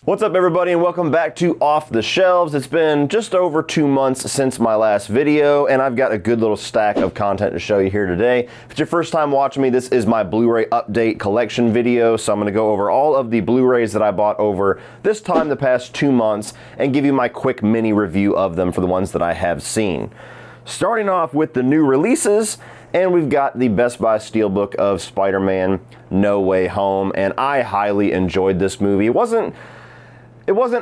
What's up, everybody, and welcome back to Off the Shelves. It's been just over 2 months since my last video, and I've got a good little stack of content to show you here today. If it's your first time watching me, this is my Blu-ray update collection video, so I'm going to go over all of the Blu-rays that I bought over this time the past 2 months and give you my quick mini review of them for the ones that I have seen. Starting off with the new releases, and we've got the Best Buy Steelbook of SpiderMan No Way Home, and I highly enjoyed this movie. It wasn't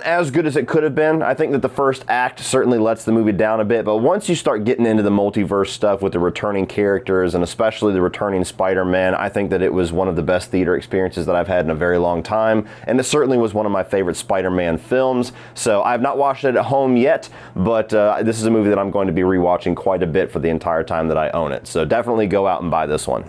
as good as it could have been. I think that the first act certainly lets the movie down a bit, but once you start getting into the multiverse stuff with the returning characters, and especially the returning Spider-Man, I think that it was one of the best theater experiences that I've had in a very long time, and it certainly was one of my favorite Spider-Man films. So I've not watched it at home yet, but this is a movie that I'm going to be rewatching quite a bit for the entire time that I own it. So definitely go out and buy this one.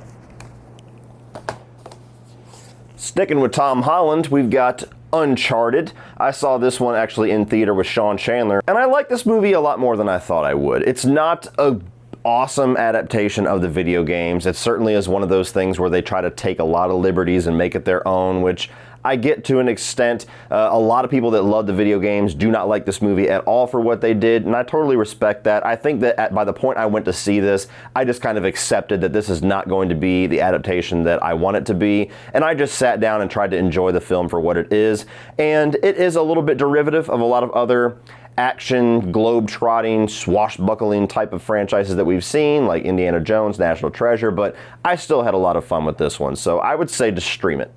Sticking with Tom Holland, we've got Uncharted. I saw this one actually in theater with Sean Chandler, and I like this movie a lot more than I thought I would. It's not a awesome adaptation of the video games. It certainly is one of those things where they try to take a lot of liberties and make it their own, which I get to an extent. A lot of people that love the video games do not like this movie at all for what they did, and I totally respect that. I think that by the point I went to see this, I just kind of accepted that this is not going to be the adaptation that I want it to be, and I just sat down and tried to enjoy the film for what it is. And it is a little bit derivative of a lot of other action, globe-trotting, swashbuckling type of franchises that we've seen, like Indiana Jones, National Treasure, but I still had a lot of fun with this one, so I would say just stream it.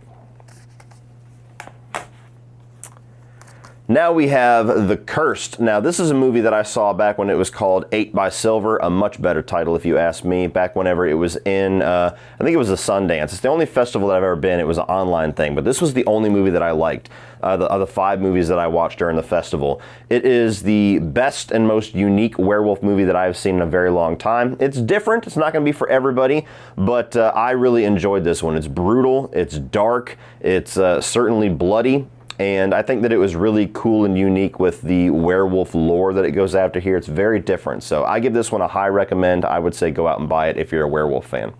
Now we have The Cursed. Now this is a movie that I saw back when it was called 8 by Silver, a much better title if you ask me, back whenever it was in, I think it was the Sundance. It's the only festival that I've ever been. It was an online thing, but this was the only movie that I liked, of the 5 movies that I watched during the festival. It is the best and most unique werewolf movie that I've seen in a very long time. It's different. It's not going to be for everybody, but I really enjoyed this one. It's brutal. It's dark. It's certainly bloody. And I think that it was really cool and unique with the werewolf lore that it goes after here. It's very different. So I give this one a high recommend. I would say go out and buy it if you're a werewolf fan.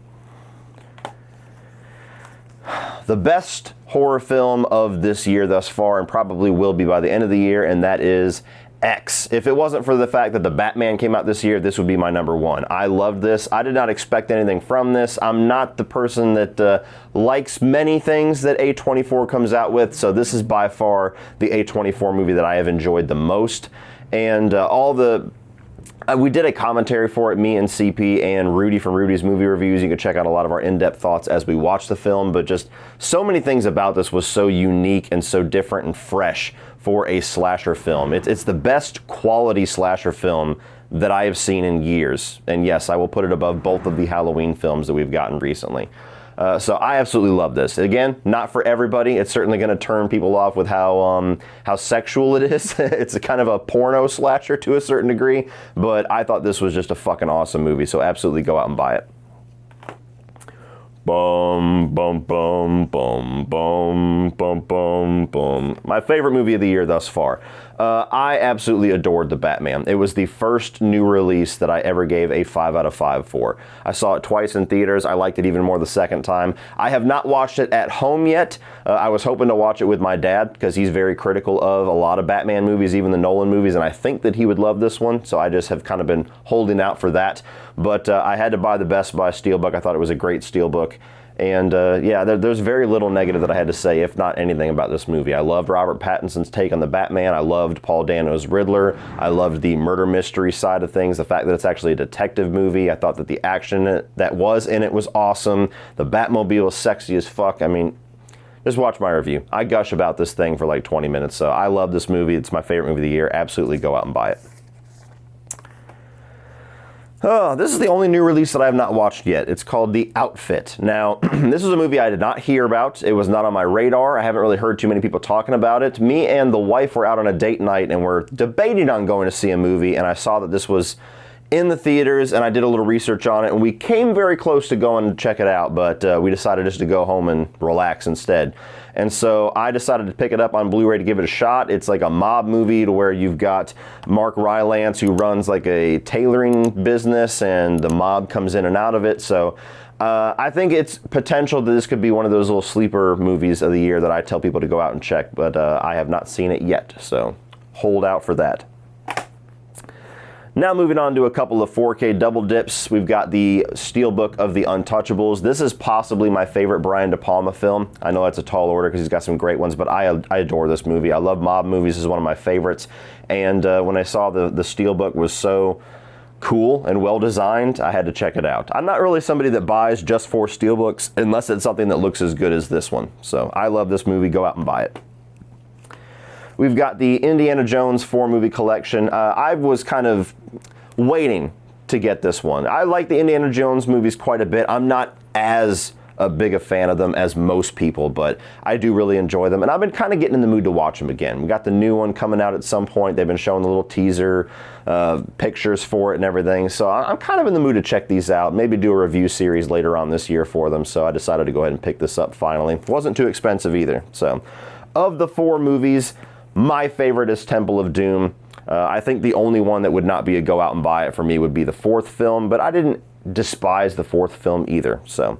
The best horror film of this year thus far, and probably will be by the end of the year, and that is X. If it wasn't for the fact that the Batman came out this year, this would be my number one. I loved this. I did not expect anything from this. I'm not the person that likes many things that A24 comes out with, so this is by far the A24 movie that I have enjoyed the most. And we did a commentary for it, me and CP and Rudy from Rudy's Movie Reviews. You can check out a lot of our in-depth thoughts as we watch the film, but just so many things about this was so unique and so different and fresh for a slasher film. It's the best quality slasher film that I have seen in years. And yes, I will put it above both of the Halloween films that we've gotten recently. So I absolutely love this. Again, not for everybody. It's certainly going to turn people off with how sexual it is. It's a kind of a porno slasher to a certain degree, but I thought this was just a fucking awesome movie, so absolutely go out and buy it. Boom, boom, boom, boom, boom, boom, boom, boom. My favorite movie of the year thus far. I absolutely adored The Batman. It was the first new release that I ever gave a 5 out of 5 for. I saw it twice in theaters. I liked it even more the second time. I have not watched it at home yet. I was hoping to watch it with my dad because he's very critical of a lot of Batman movies, even the Nolan movies, and I think that he would love this one, so I just have kind of been holding out for that. But I had to buy the Best Buy Steelbook. I thought it was a great Steelbook. And yeah, there's very little negative that I had to say, if not anything, about this movie. I loved Robert Pattinson's take on the Batman. I loved Paul Dano's Riddler. I loved the murder mystery side of things, the fact that it's actually a detective movie. I thought that the action that was in it was awesome. The Batmobile is sexy as fuck. I mean, just watch my review. I gush about this thing for like 20 minutes, so I love this movie. It's my favorite movie of the year. Absolutely go out and buy it. Oh, this is the only new release that I have not watched yet. It's called The Outfit. Now, this is a movie I did not hear about. It was not on my radar. I haven't really heard too many people talking about it. Me and the wife were out on a date night and we're debating on going to see a movie, and I saw that this was in the theaters, and I did a little research on it, and we came very close to going to check it out, but we decided just to go home and relax instead. And so I decided to pick it up on Blu-ray to give it a shot. It's like a mob movie to where you've got Mark Rylance, who runs like a tailoring business, and the mob comes in and out of it. So I think it's potential that this could be one of those little sleeper movies of the year that I tell people to go out and check, but I have not seen it yet, so hold out for that. Now moving on to a couple of 4K double dips. We've got the Steelbook of the Untouchables. This is possibly my favorite Brian De Palma film. I know that's a tall order because he's got some great ones, but I adore this movie. I love mob movies. This is one of my favorites. And when I saw the Steelbook was so cool and well designed, I had to check it out. I'm not really somebody that buys just for Steelbooks unless it's something that looks as good as this one. So I love this movie. Go out and buy it. We've got the Indiana Jones 4-movie collection. I was kind of waiting to get this one. I like the Indiana Jones movies quite a bit. I'm not as big a fan of them as most people, but I do really enjoy them, and I've been kind of getting in the mood to watch them again. We got the new one coming out at some point. They've been showing the little teaser pictures for it and everything, so I'm kind of in the mood to check these out, maybe do a review series later on this year for them, so I decided to go ahead and pick this up finally. It wasn't too expensive either. So of the 4 movies, my favorite is Temple of Doom. I think the only one that would not be a go out and buy it for me would be the 4th film, but I didn't despise the 4th film either. So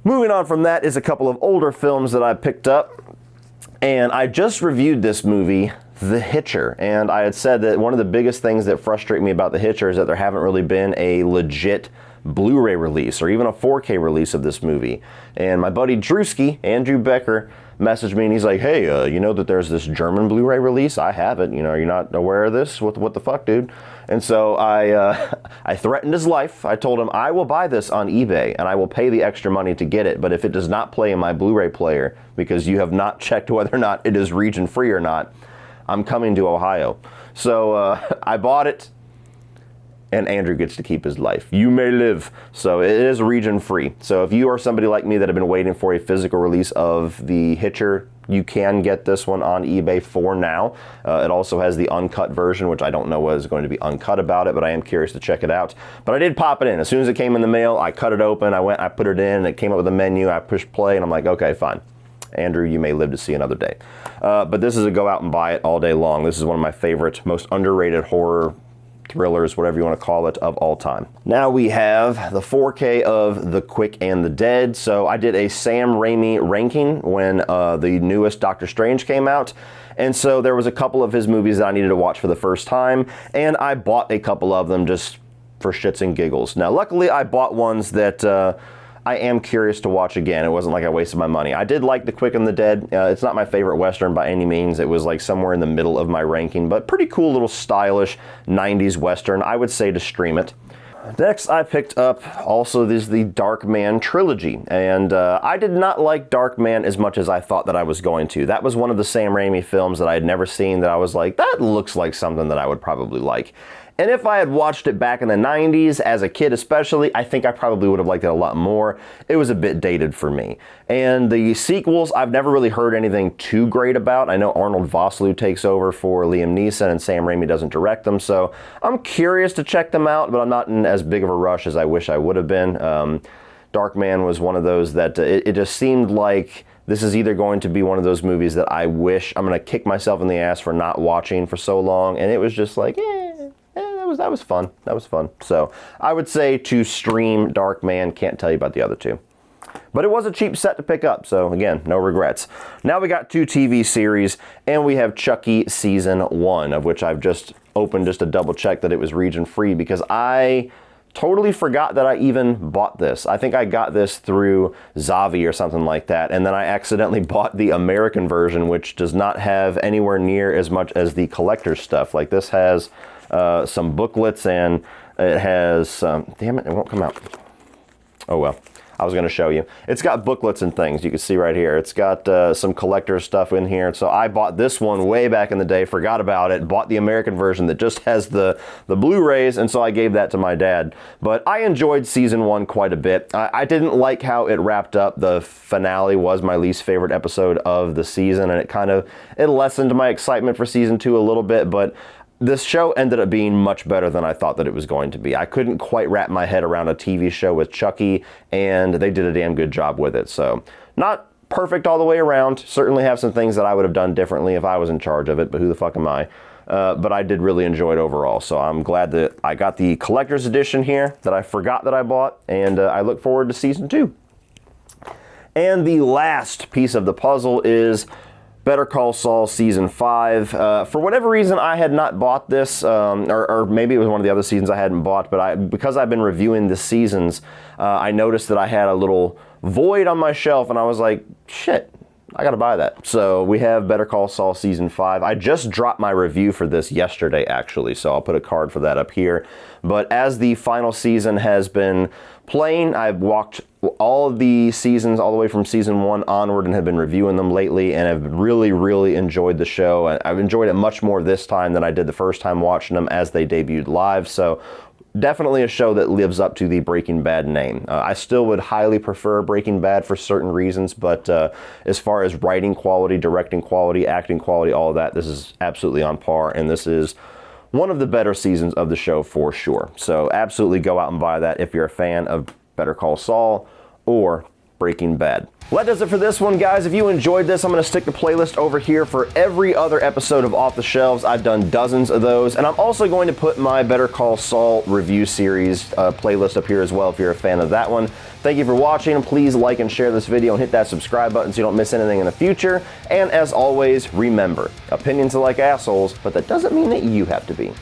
moving on from that is a couple of older films that I picked up, and I just reviewed this movie, The Hitcher, and I had said that one of the biggest things that frustrate me about The Hitcher is that there haven't really been a legit Blu-ray release or even a 4K release of this movie. And my buddy Drewski, Andrew Becker, messaged me and he's like, hey, you know that there's this German Blu-ray release? I have it. You know, you're not aware of this? What the fuck, dude? And so I threatened his life. I told him I will buy this on eBay and I will pay the extra money to get it. But if it does not play in my Blu-ray player because you have not checked whether or not it is region free or not, I'm coming to Ohio. So I bought it, and Andrew gets to keep his life. You may live. So it is region free. So if you are somebody like me that have been waiting for a physical release of The Hitcher, you can get this one on eBay for now. It also has the uncut version, which I don't know what is going to be uncut about it, but I am curious to check it out. But I did pop it in. As soon as it came in the mail, I cut it open, I put it in, and it came up with a menu, I pushed play, and I'm like, okay, fine. Andrew, you may live to see another day. But this is a go out and buy it all day long. This is one of my favorite, most underrated horror thrillers, whatever you want to call it, of all time. Now we have the 4K of The Quick and the Dead. So I did a Sam Raimi ranking when the newest Doctor Strange came out. And so there was a couple of his movies that I needed to watch for the first time, and I bought a couple of them just for shits and giggles. Now, luckily, I bought ones that I am curious to watch again. It wasn't like I wasted my money. I did like The Quick and the Dead. It's not my favorite Western by any means. It was like somewhere in the middle of my ranking, but pretty cool little stylish 90s Western. I would say to stream it. Next, I picked up also the Darkman trilogy, and I did not like Darkman as much as I thought that I was going to. That was one of the Sam Raimi films that I had never seen that I was like, that looks like something that I would probably like. And if I had watched it back in the 90s, as a kid especially, I think I probably would have liked it a lot more. It was a bit dated for me. And the sequels, I've never really heard anything too great about. I know Arnold Vosloo takes over for Liam Neeson and Sam Raimi doesn't direct them, so I'm curious to check them out, but I'm not in as big of a rush as I wish I would have been. Darkman was one of those that it just seemed like this is either going to be one of those movies that I wish I'm going to kick myself in the ass for not watching for so long, and it was just like, that was fun. That was fun. So I would say to stream Darkman. Can't tell you about the other two. But it was a cheap set to pick up, so again, no regrets. Now we got 2 TV series, and we have Chucky Season 1, of which I've just opened just to double check that it was region free, because I totally forgot that I even bought this. I think I got this through Zavi or something like that, and then I accidentally bought the American version, which does not have anywhere near as much as the collector's stuff. Like, this has some booklets, and it has, damn it, it won't come out. Oh well, I was going to show you. It's got booklets and things, you can see right here. It's got some collector stuff in here. So I bought this one way back in the day, forgot about it, bought the American version that just has the Blu-rays, and so I gave that to my dad. But I enjoyed Season 1 quite a bit. I didn't like how it wrapped up. The finale was my least favorite episode of the season, and it lessened my excitement for Season 2 a little bit, but this show ended up being much better than I thought that it was going to be. I couldn't quite wrap my head around a TV show with Chucky, and they did a damn good job with it. So, not perfect all the way around. Certainly have some things that I would have done differently if I was in charge of it, but who the fuck am I? But I did really enjoy it overall. So I'm glad that I got the collector's edition here that I forgot that I bought, and I look forward to season 2. And the last piece of the puzzle is Better Call Saul Season 5. For whatever reason, I had not bought this, or maybe it was one of the other seasons I hadn't bought, but because I've been reviewing the seasons, I noticed that I had a little void on my shelf, and I was like, shit, I gotta buy that. So we have Better Call Saul Season 5. I just dropped my review for this yesterday, actually, so I'll put a card for that up here. But as the final season has been playing, I've watched all of the seasons all the way from season 1 onward and have been reviewing them lately, and have really enjoyed the show. I've enjoyed it much more this time than I did the first time watching them as they debuted live. So definitely a show that lives up to the Breaking Bad name. I still would highly prefer Breaking Bad for certain reasons, but as far as writing quality, directing quality, acting quality, all of that, this is absolutely on par, and this is one of the better seasons of the show for sure. So absolutely go out and buy that if you're a fan of Better Call Saul or Breaking Bad. Well, that does it for this one, guys. If you enjoyed this, I'm going to stick the playlist over here for every other episode of Off the Shelves. I've done dozens of those, and I'm also going to put my Better Call Saul review series playlist up here as well if you're a fan of that one. Thank you for watching. Please like and share this video and hit that subscribe button so you don't miss anything in the future. And as always, remember, opinions are like assholes, but that doesn't mean that you have to be.